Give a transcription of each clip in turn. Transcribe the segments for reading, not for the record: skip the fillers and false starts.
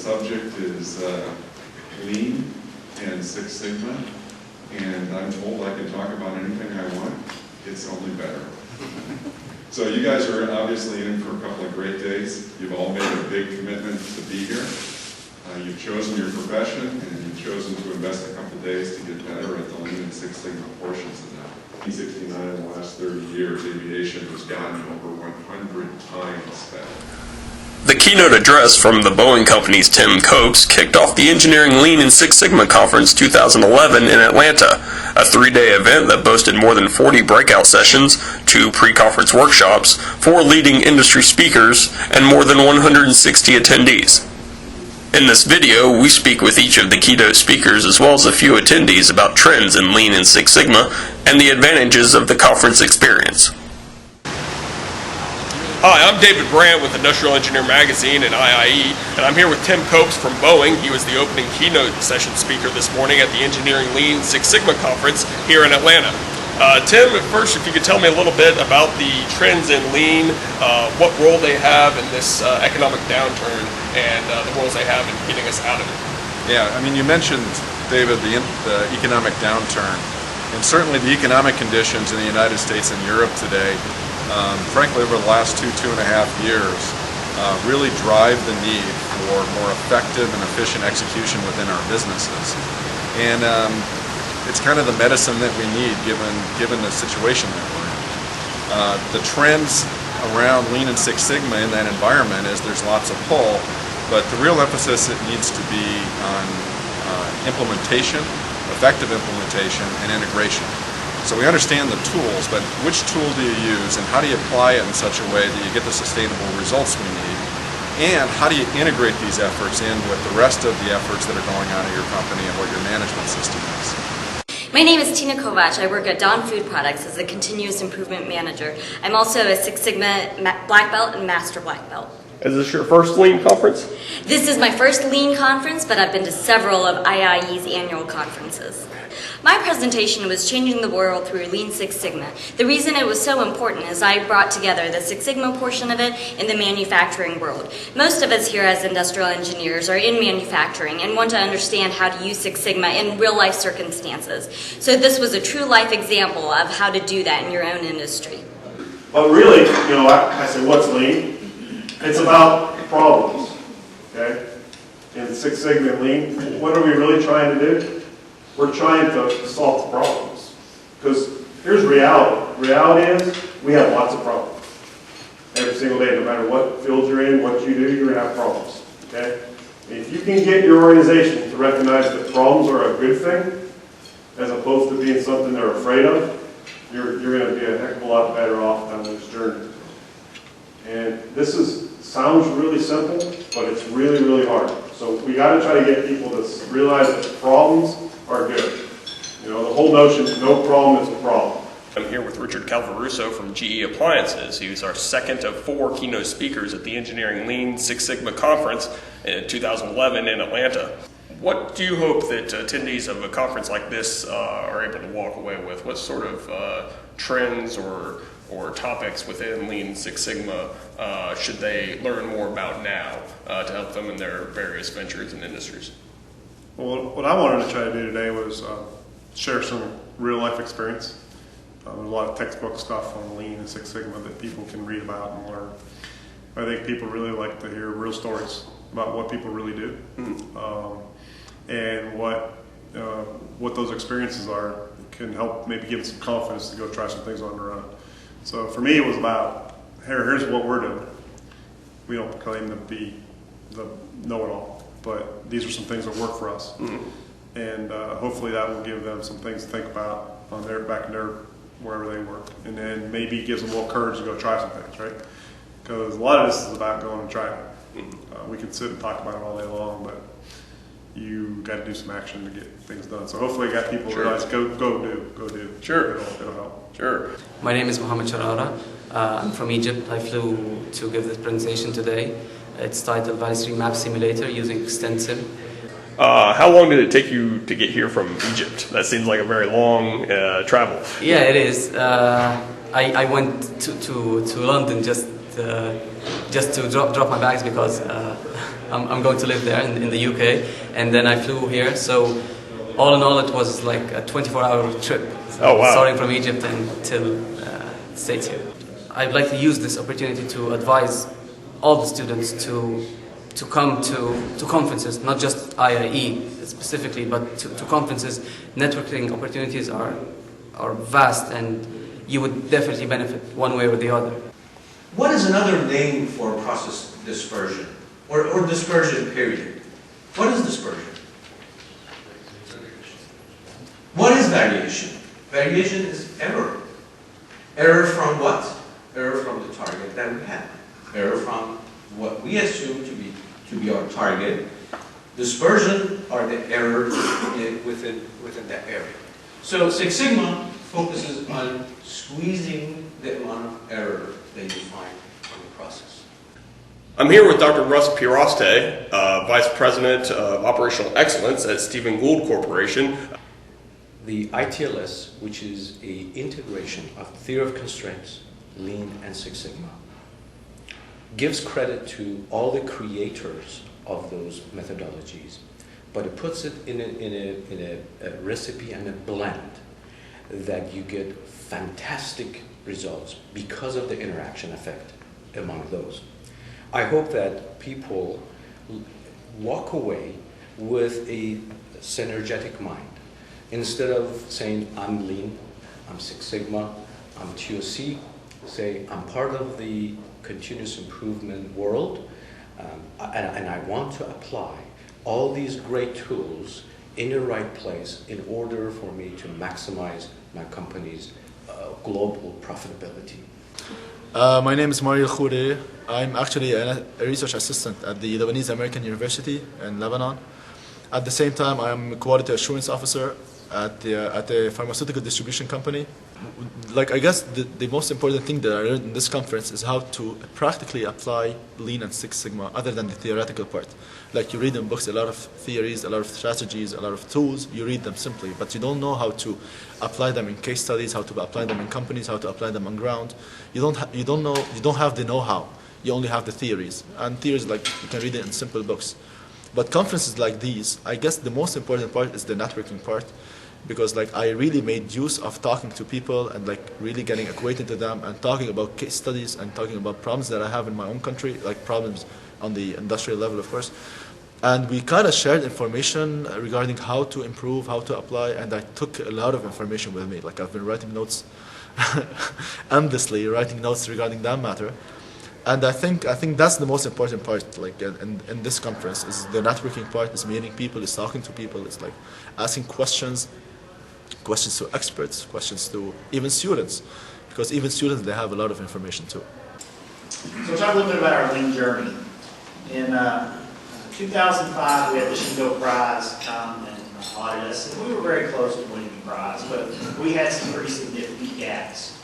subject is Lean and Six Sigma, and I'm told I can talk about anything I want. It's only better. So you guys are obviously in for a couple of great days. You've all made a big commitment to be here. You've chosen your profession, and you've chosen to invest a couple of days to get better at the Lean and Six Sigma portions of that. 69 in the last 30 years, aviation has gotten over 100 times better. The keynote address from the Boeing Company's Tim Copes kicked off the Engineering Lean and Six Sigma Conference 2011 in Atlanta, a 3-day event that boasted more than 40 breakout sessions, 2 pre-conference workshops, 4 leading industry speakers, and more than 160 attendees. In this video, we speak with each of the keynote speakers as well as a few attendees about trends in Lean and Six Sigma and the advantages of the conference experience. Hi, I'm David Brandt with Industrial Engineer Magazine and IIE, and I'm here with Tim Copes from Boeing. He was the opening keynote session speaker this morning at the Engineering Lean Six Sigma Conference here in Atlanta. Tim, first, if you could tell me a little bit about the trends in Lean, what role they have in this economic downturn, and the roles they have in getting us out of it. Yeah, I mean, you mentioned, David, the economic downturn, and certainly the economic conditions in the United States and Europe today, frankly, over the last 2.5 years, really drive the need for more effective and efficient execution within our businesses. And it's kind of the medicine that we need given the situation that we're in. The trends around Lean and Six Sigma in that environment is there's lots of pull, but the real emphasis it needs to be on implementation, effective implementation, and integration. So we understand the tools, but which tool do you use and how do you apply it in such a way that you get the sustainable results we need? And how do you integrate these efforts in with the rest of the efforts that are going on in your company and what your management system is? My name is Tina Kovac. I work at Dawn Food Products as a continuous improvement manager. I'm also a Six Sigma black belt and master black belt. Is this your first Lean conference? This is my first Lean conference, but I've been to several of IIE's annual conferences. My presentation was changing the world through Lean Six Sigma. The reason it was so important is I brought together the Six Sigma portion of it in the manufacturing world. Most of us here as industrial engineers are in manufacturing and want to understand how to use Six Sigma in real life circumstances. So this was a true life example of how to do that in your own industry. But really, I say, what's Lean? It's about problems, okay? In Six Sigma and Lean, what are we really trying to do? We're trying to solve the problems. Because here's reality. Reality is we have lots of problems. Every single day, no matter what field you're in, what you do, you're going to have problems, okay? And if you can get your organization to recognize that problems are a good thing, as opposed to being something they're afraid of, you're going to be a heck of a lot better off down this journey. And this sounds really simple, but it's really, really hard. So we got to try to get people to realize that problems are good. The whole notion, no problem is a problem. I'm here with Richard Calvaruso from GE Appliances. He was our second of 4 keynote speakers at the Engineering Lean Six Sigma Conference in 2011 in Atlanta. What do you hope that attendees of a conference like this are able to walk away with? What sort of trends or topics within Lean Six Sigma should they learn more about now to help them in their various ventures and industries? Well, what I wanted to try to do today was share some real life experience. There's a lot of textbook stuff on Lean and Six Sigma that people can read about and learn. I think people really like to hear real stories about what people really do, and what those experiences are can help maybe give them some confidence to go try some things on their own. So for me, it was about, here's what we're doing. We don't claim to be the know-it-all, but these are some things that work for us. And hopefully that will give them some things to think about on back in their wherever they work, and then maybe gives them a little courage to go try some things, right? Because a lot of this is about going and trying it. We can sit and talk about it all day long, but you got to do some action to get things done. So hopefully you got people realize go do. Sure. It'll help. Sure. My name is Mohammed Sharara. I'm from Egypt. I flew to give this presentation today. It's titled Valley Stream Map Simulator using Extensive. How long did it take you to get here from Egypt? That seems like a very long travel. Yeah, it is. I went to London just to drop my bags because I'm going to live there in the UK, and then I flew here. So all in all, it was like a 24-hour trip. Oh, wow. Starting from Egypt until the States here. I'd like to use this opportunity to advise all the students to come to conferences, not just IIE specifically, but to conferences. Networking opportunities are vast, and you would definitely benefit one way or the other. What is another name for process dispersion or dispersion period? What is dispersion? What is variation? Variation is error. Error from what? Error from the target that we have. Error from what we assume to be our target. Dispersion are the errors within that area. So Six Sigma focuses on squeezing the amount of error that you find in the process. I'm here with Dr. Russ Piroste, Vice President of Operational Excellence at Stephen Gould Corporation. The ITLS, which is an integration of theory of constraints, Lean, and Six Sigma, gives credit to all the creators of those methodologies, but it puts it in a recipe and a blend that you get fantastic results because of the interaction effect among those. I hope that people walk away with a synergetic mind. Instead of saying, I'm Lean, I'm Six Sigma, I'm TOC, say, I'm part of the continuous improvement world, and I want to apply all these great tools in the right place in order for me to maximize my company's global profitability. My name is Mario Khoure. I'm actually a research assistant at the Lebanese American University in Lebanon. At the same time, I'm a quality assurance officer at a pharmaceutical distribution company. Like, I guess the most important thing that I learned in this conference is how to practically apply Lean and Six Sigma other than the theoretical part. Like, you read in books a lot of theories, a lot of strategies, a lot of tools, you read them simply, but you don't know how to apply them in case studies, how to apply them in companies, how to apply them on ground. You don't have the know-how, you only have the theories. And theories, like, you can read it in simple books. But conferences like these, I guess the most important part is the networking part, because like I really made use of talking to people and like really getting acquainted to them and talking about case studies and talking about problems that I have in my own country, like problems on the industrial level, of course. And we kind of shared information regarding how to improve, how to apply, and I took a lot of information with me. Like, I've been writing notes, endlessly writing notes regarding that matter. And I think that's the most important part, like in this conference, is the networking part, is meeting people, is talking to people, is like asking questions to experts, questions to even students, because even students, they have a lot of information too. So talk a little bit about our Lean journey. In 2005, we had the Shingo Prize come and audit us, and we were very close to winning the prize, but we had some pretty significant gaps.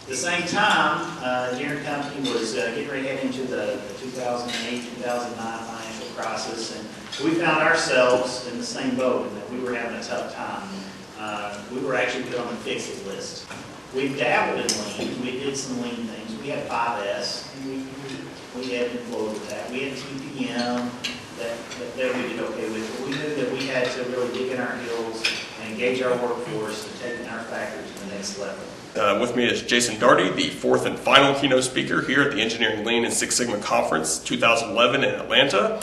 At the same time, the engineering company was getting ready to head into the 2008-2009 financial crisis, and we found ourselves in the same boat, in that we were having a tough time. We were actually put on the fix-it list. We dabbled in Lean. We did some Lean things. We had 5S, and we had flowed with that. We had TPM that we did okay with, but we knew that we had to really dig in our heels and engage our workforce and take our factory to the next level. With me is Jason Darty, the fourth and final keynote speaker here at the Engineering Lean and Six Sigma Conference 2011 in Atlanta.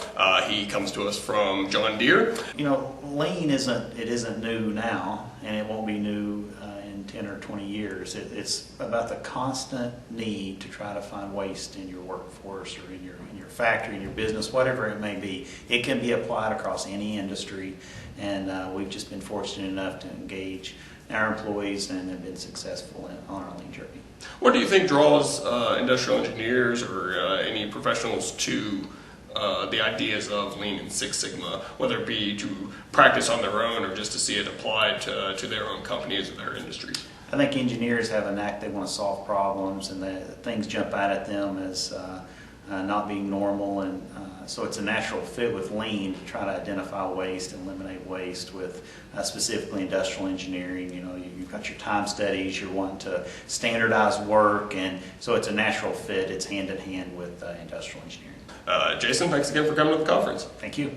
He comes to us from John Deere. You know, Lean isn't new now, and it won't be new in 10 or 20 years. It's about the constant need to try to find waste in your workforce or in your factory, in your business, whatever it may be. It can be applied across any industry, and we've just been fortunate enough to engage our employees and have been successful on our Lean journey. What do you think draws industrial engineers or any professionals to the ideas of Lean and Six Sigma, whether it be to practice on their own or just to see it applied to their own companies or their industries? I think engineers have a knack, they want to solve problems, and that things jump out at them as not being normal, and so it's a natural fit with Lean to try to identify waste and eliminate waste with specifically industrial engineering. You know, you've got your time studies, you're wanting to standardize work, and so it's a natural fit. It's hand in hand with industrial engineering. Jason, thanks again for coming to the conference. Thank you.